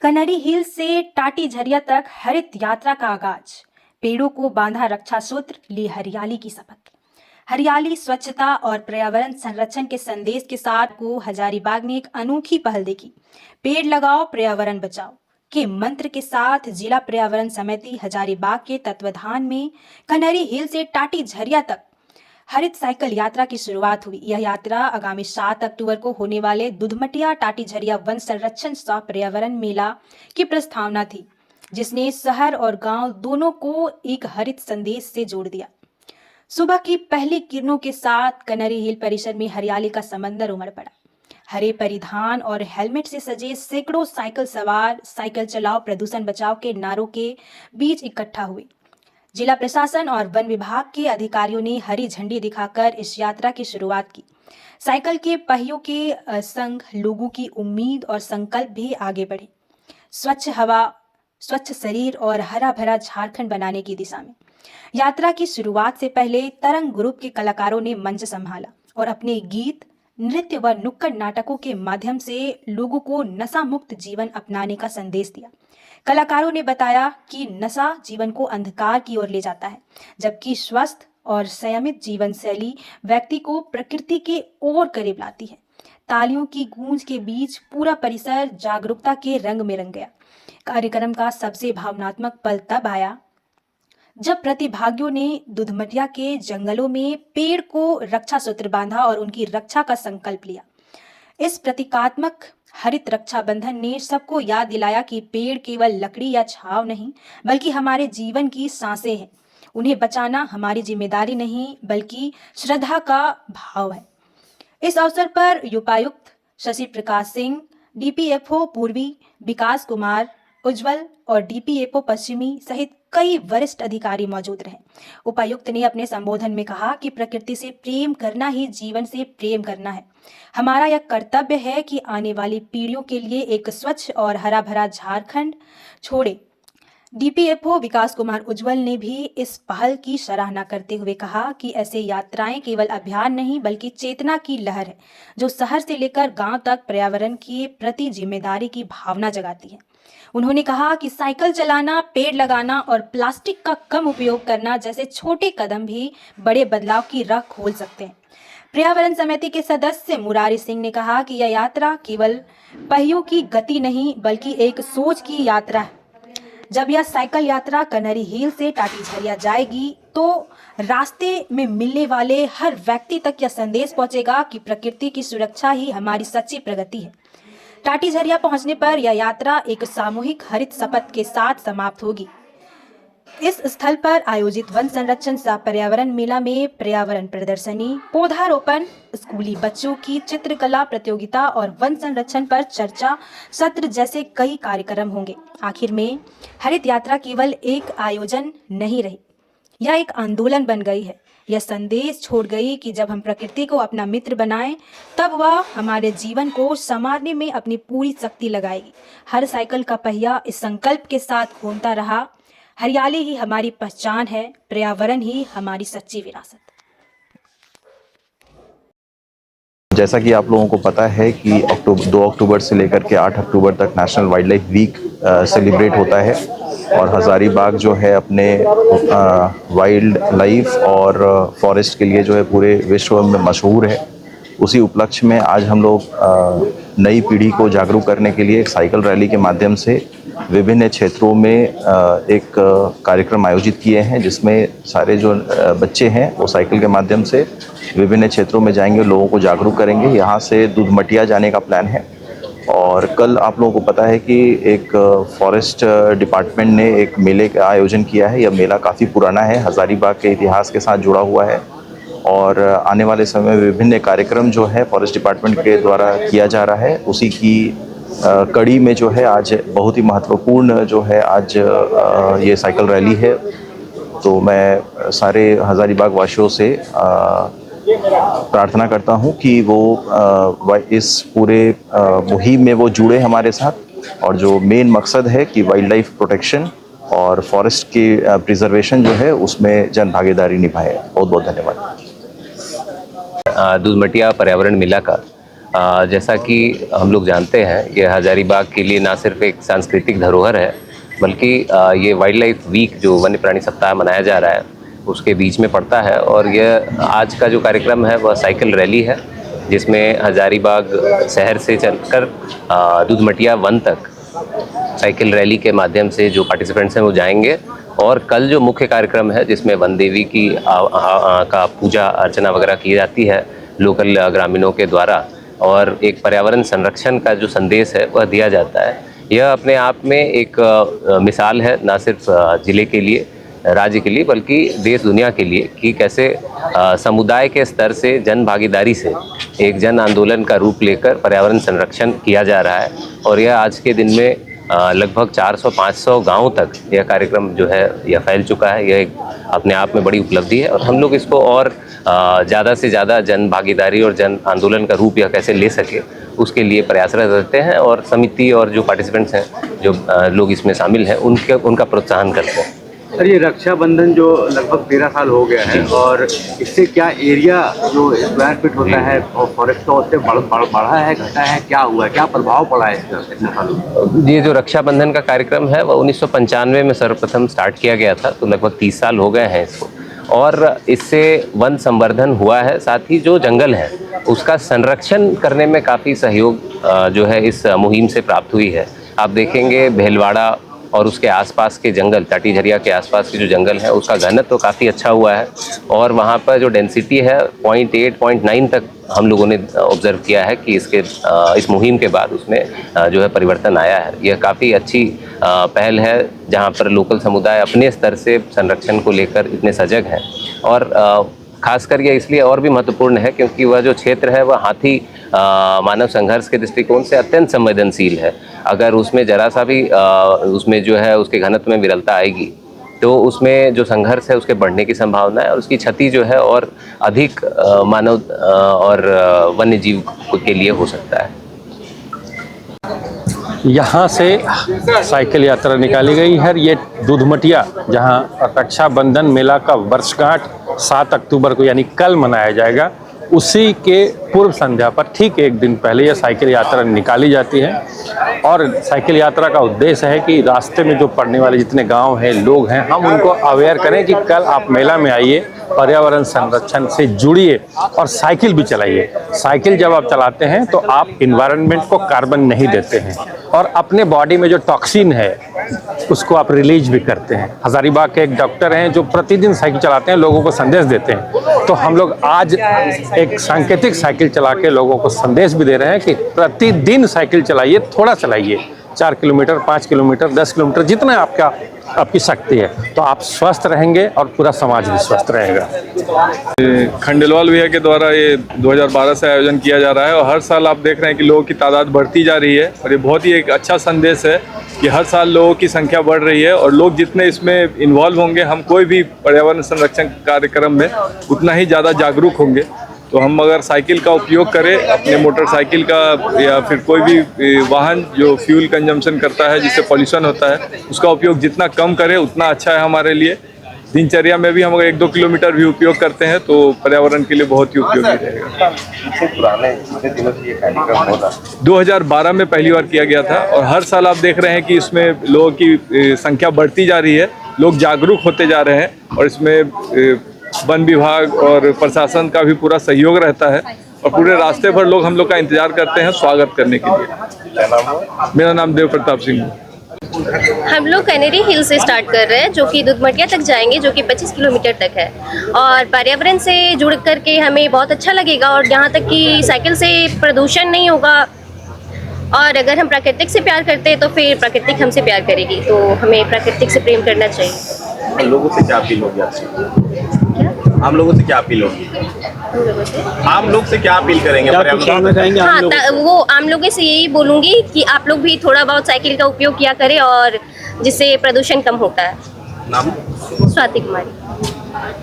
Connery हिल से टाटी झरिया तक हरित यात्रा का आगाज। पेड़ों को बांधा रक्षा सूत्र, ली हरियाली की शपथ। हरियाली, स्वच्छता और पर्यावरण संरक्षण के संदेश के साथ को हजारीबाग ने एक अनोखी पहल देखी। पेड़ लगाओ, पर्यावरण बचाओ के मंत्र के साथ जिला पर्यावरण समिति हजारीबाग के तत्वाधान में कनरी हिल से टाटी झरिया तक हरित साइकिल यात्रा की शुरुआत हुई। यह यात्रा आगामी 7 अक्टूबर को होने वाले दुधमटिया टाटी झरिया वन संरक्षण सह पर्यावरण मेला की प्रस्तावना थी, जिसने शहर और गांव दोनों को एक हरित संदेश से जोड़ दिया। सुबह की पहली किरणों के साथ कनरी हिल परिसर में हरियाली का समंदर उमड़ पड़ा। हरे परिधान और हेलमेट से सजे सैकड़ों साइकिल सवार साइकिल चलाओ, प्रदूषण बचाओ के नारों के बीच इकट्ठा हुए। जिला प्रशासन और वन विभाग के अधिकारियों ने हरी झंडी दिखाकर इस यात्रा की शुरुआत की। साइकिल के पहियों के संग लोगों की उम्मीद और संकल्प भी आगे बढ़े, स्वच्छ हवा, स्वच्छ शरीर और हरा भरा झारखंड बनाने की दिशा में। यात्रा की शुरुआत से पहले तरंग ग्रुप के कलाकारों ने मंच संभाला और अपने गीत, नृत्य व नुक्कड़ नाटकों के माध्यम से लोगों को नशा मुक्त जीवन अपनाने का संदेश दिया। कलाकारों ने बताया कि नशा जीवन को अंधकार की ओर ले जाता है, जबकि स्वस्थ और संयमित जीवन शैली व्यक्ति को प्रकृति के और करीब लाती है। तालियों की गूंज के बीच पूरा परिसर जागरूकता के रंग में रंग गया। कार्यक्रम का सबसे भावनात्मक पल तब आया जब प्रतिभागियों ने दुधमटिया के जंगलों में पेड़ को रक्षा सूत्र बांधा और उनकी रक्षा का संकल्प लिया। इस प्रतीकात्मक हरित रक्षाबंधन ने सबको याद दिलाया कि पेड़ केवल लकड़ी या छांव नहीं, बल्कि हमारे जीवन की सांसें हैं। उन्हें बचाना हमारी जिम्मेदारी नहीं, बल्कि श्रद्धा का भाव है। इस अवसर पर उपायुक्त शशि प्रकाश सिंह, डीपीएफओ पूर्वी विकास कुमार उज्जवल और डीपीएफओ पश्चिमी सहित कई वरिष्ठ अधिकारी मौजूद रहे। उपायुक्त ने अपने संबोधन में कहा कि प्रकृति से प्रेम करना ही जीवन से प्रेम करना है। हमारा यह कर्तव्य है कि आने वाली पीढ़ियों के लिए एक स्वच्छ और हरा भरा झारखंड छोड़े। डीपीएफओ विकास कुमार उज्जवल ने भी इस पहल की सराहना करते हुए कहा कि ऐसे यात्राएं केवल अभियान नहीं, बल्कि चेतना की लहर है, जो शहर से लेकर गांव तक पर्यावरण के प्रति जिम्मेदारी की भावना जगाती है। उन्होंने कहा कि साइकिल चलाना, पेड़ लगाना और प्लास्टिक का कम उपयोग करना जैसे छोटे कदम भी बड़े बदलाव की राह खोल सकते हैं। पर्यावरण समिति के सदस्य मुरारी सिंह ने कहा कि यह यात्रा केवल पहियों की गति नहीं, बल्कि एक सोच की यात्रा है। जब यह साइकिल यात्रा कनरी हिल से टाटी झरिया जाएगी, तो रास्ते में मिलने वाले हर व्यक्ति तक यह संदेश पहुंचेगा कि प्रकृति की सुरक्षा ही हमारी सच्ची प्रगति है। टाटी झरिया पहुंचने पर यह यात्रा एक सामूहिक हरित शपथ के साथ समाप्त होगी। इस स्थल पर आयोजित वन संरक्षण सह पर्यावरण मेला में पर्यावरण प्रदर्शनी, पौधारोपण, स्कूली बच्चों की चित्रकला प्रतियोगिता और वन संरक्षण पर चर्चा सत्र जैसे कई कार्यक्रम होंगे। आखिर में हरित यात्रा केवल एक आयोजन नहीं रही, यह एक आंदोलन बन गई है। यह संदेश छोड़ गई कि जब हम प्रकृति को अपना मित्र बनाएं, तब वह हमारे जीवन को संवारने में अपनी पूरी शक्ति लगाएगी। हर साइकिल का पहिया इस संकल्प के साथ घूमता रहा, हरियाली ही हमारी पहचान है, पर्यावरण ही हमारी सच्ची विरासत। जैसा कि आप लोगों को पता है कि 2 अक्टूबर से लेकर के 8 अक्टूबर तक national wildlife week celebrate होता है और हजारीबाग जो है अपने वाइल्ड लाइफ और फॉरेस्ट के लिए जो है पूरे विश्व में मशहूर है। उसी उपलक्ष्य में आज हम लोग नई पीढ़ी को जागरूक करने के लिए एक साइकिल रैली के माध्यम से विभिन्न क्षेत्रों में एक कार्यक्रम आयोजित किए हैं, जिसमें सारे जो बच्चे हैं वो साइकिल के माध्यम से विभिन्न क्षेत्रों में जाएंगे, लोगों को जागरूक करेंगे। यहाँ से दुधमटिया जाने का प्लान है और कल आप लोगों को पता है कि एक फॉरेस्ट डिपार्टमेंट ने एक मेले का आयोजन किया है। यह मेला काफ़ी पुराना है, हजारीबाग के इतिहास के साथ जुड़ा हुआ है और आने वाले समय में विभिन्न कार्यक्रम जो है फॉरेस्ट डिपार्टमेंट के द्वारा किया जा रहा है। उसी की कड़ी में जो है आज बहुत ही महत्वपूर्ण जो है आज ये साइकिल रैली है। तो मैं सारे हजारीबाग वासियों से प्रार्थना करता हूं कि वो इस पूरे मुहिम में वो जुड़े हमारे साथ और जो मेन मकसद है कि वाइल्ड लाइफ प्रोटेक्शन और फॉरेस्ट की प्रिजर्वेशन जो है उसमें जन भागीदारी निभाए। बहुत बहुत धन्यवाद। दुधमटिया पर्यावरण मेला का जैसा कि हम लोग जानते हैं, ये हजारीबाग के लिए ना सिर्फ एक सांस्कृतिक धरोहर है, बल्कि ये वाइल्ड लाइफ वीक जो वन्य प्राणी सप्ताह मनाया जा रहा है उसके बीच में पड़ता है। और यह आज का जो कार्यक्रम है वह साइकिल रैली है, जिसमें हजारीबाग शहर से चलकर दूधमटिया वन तक साइकिल रैली के माध्यम से जो पार्टिसिपेंट्स हैं वो जाएंगे। और कल जो मुख्य कार्यक्रम है जिसमें वन देवी की का पूजा अर्चना वगैरह की जाती है लोकल ग्रामीणों के द्वारा, और एक पर्यावरण संरक्षण का जो संदेश है वह दिया जाता है। यह अपने आप में एक मिसाल है, ना सिर्फ ज़िले के लिए, राज्य के लिए, बल्कि देश दुनिया के लिए, कि कैसे समुदाय के स्तर से जन भागीदारी से एक जन आंदोलन का रूप लेकर पर्यावरण संरक्षण किया जा रहा है। और यह आज के दिन में लगभग 400-500 गाँव तक यह कार्यक्रम जो है यह फैल चुका है। यह एक अपने आप में बड़ी उपलब्धि है और हम लोग इसको और ज़्यादा से ज़्यादा जन भागीदारी और जन आंदोलन का रूप यह कैसे ले सके उसके लिए प्रयासरत रहते हैं। और समिति और जो पार्टिसिपेंट्स हैं, जो लोग इसमें शामिल हैं, उनका प्रोत्साहन करते हैं। सर, ये रक्षाबंधन जो लगभग 13 साल हो गया है, और इससे क्या एरिया जो स्क्वायर फीट होता है और फॉरेस्ट का, उससे बढ़ा है, घटा है, क्या हुआ है, क्या प्रभाव पड़ा है इसका इतने सालों में? ये जो रक्षाबंधन का कार्यक्रम है वह 1995 में सर्वप्रथम स्टार्ट किया गया था, तो लगभग 30 साल हो गए हैं इसको। और इससे वन संवर्धन हुआ है, साथ ही जो जंगल है उसका संरक्षण करने में काफ़ी सहयोग जो है इस मुहिम से प्राप्त हुई है। आप देखेंगे भीलवाड़ा और उसके आसपास के जंगल, टाटी झरिया के आसपास के जो जंगल है उसका घनत्व तो काफ़ी अच्छा हुआ है, और वहाँ पर जो डेंसिटी है 0.8-0.9 तक हम लोगों ने ऑब्ज़र्व किया है कि इस मुहिम के बाद उसमें जो है परिवर्तन आया है। यह काफ़ी अच्छी पहल है, जहाँ पर लोकल समुदाय अपने स्तर से संरक्षण को लेकर इतने सजग हैं। और खासकर यह इसलिए और भी महत्वपूर्ण है क्योंकि वह जो क्षेत्र है वह हाथी मानव संघर्ष के दृष्टिकोण से अत्यंत संवेदनशील है। अगर उसमें जरा सा भी उसमें जो है उसके घनत्व में विरलता आएगी तो उसमें जो संघर्ष है उसके बढ़ने की संभावना है, और उसकी क्षति जो है और अधिक मानव और वन्य जीव के लिए हो सकता है। यहाँ से साइकिल यात्रा निकाली गई है। ये दूधमटिया, जहाँ रक्षाबंधन मेला का वर्षगांठ 7 अक्टूबर को यानी कल मनाया जाएगा, उसी के पूर्व संध्या पर ठीक एक दिन पहले यह साइकिल यात्रा निकाली जाती है। और साइकिल यात्रा का उद्देश्य है कि रास्ते में जो पड़ने वाले जितने गांव हैं, लोग हैं, हम उनको अवेयर करें कि कल आप मेला में आइए, पर्यावरण संरक्षण से जुड़िए और साइकिल भी चलाइए। साइकिल जब आप चलाते हैं तो आप इन्वायरमेंट को कार्बन नहीं देते हैं, और अपने बॉडी में जो टॉक्सिन है उसको आप रिलीज भी करते हैं। हजारीबाग के एक डॉक्टर हैं जो प्रतिदिन साइकिल चलाते हैं, लोगों को संदेश देते हैं। तो हम लोग आज एक सांकेतिक साइकिल चला के लोगों को संदेश भी दे रहे हैं कि प्रतिदिन साइकिल चलाइए, थोड़ा चलाइए, 4 किलोमीटर, 5 किलोमीटर, 10 किलोमीटर, जितना आपकी शक्ति है, तो आप स्वस्थ रहेंगे और पूरा समाज भी स्वस्थ रहेगा। खंडेलवाल भैया के द्वारा ये 2012 से आयोजन किया जा रहा है, और हर साल आप देख रहे हैं कि लोगों की तादाद बढ़ती जा रही है, और ये बहुत ही एक अच्छा संदेश है कि हर साल लोगों की संख्या बढ़ रही है, और लोग जितने इसमें इन्वॉल्व होंगे, हम कोई भी पर्यावरण संरक्षण कार्यक्रम में उतना ही ज़्यादा जागरूक होंगे। तो हम अगर साइकिल का उपयोग करें, अपने मोटरसाइकिल का या फिर कोई भी वाहन जो फ्यूल कंजम्पशन करता है, जिससे पॉल्यूशन होता है, उसका उपयोग जितना कम करें उतना अच्छा है हमारे लिए। दिनचर्या में भी हम अगर 1-2 किलोमीटर भी उपयोग करते हैं तो पर्यावरण के लिए बहुत ही उपयोगी रहेगा। 2012 में पहली बार किया गया था, और हर साल आप देख रहे हैं कि इसमें लोगों की संख्या बढ़ती जा रही है, लोग जागरूक होते जा रहे हैं, और इसमें वन विभाग और प्रशासन का भी पूरा सहयोग रहता है, और पूरे रास्ते भर लोग हम लोग का इंतजार करते हैं स्वागत करने के लिए। मेरा नाम देव प्रताप सिंह है। हम लोग कैनेरी हिल से स्टार्ट कर रहे हैं, जो कि दूधमटिया तक जाएंगे, जो कि 25 किलोमीटर तक है। और पर्यावरण से जुड़ करके हमें बहुत अच्छा लगेगा, और यहाँ तक कि साइकिल से प्रदूषण नहीं होगा, और अगर हम प्राकृतिक से प्यार करते हैं तो फिर प्राकृतिक हमसे प्यार करेगी, तो हमें प्राकृतिक से प्रेम करना चाहिए। लोगों से क्या अपील होगी आपसे? आम लोगों से क्या अपील होगी? आम लोग से क्या अपील करेंगे? हाँ, वो आम लोगों से यही बोलूँगी कि आप लोग भी थोड़ा बहुत साइकिल का उपयोग किया करें, और जिससे प्रदूषण कम होता है। नाम? स्वाति कुमारी।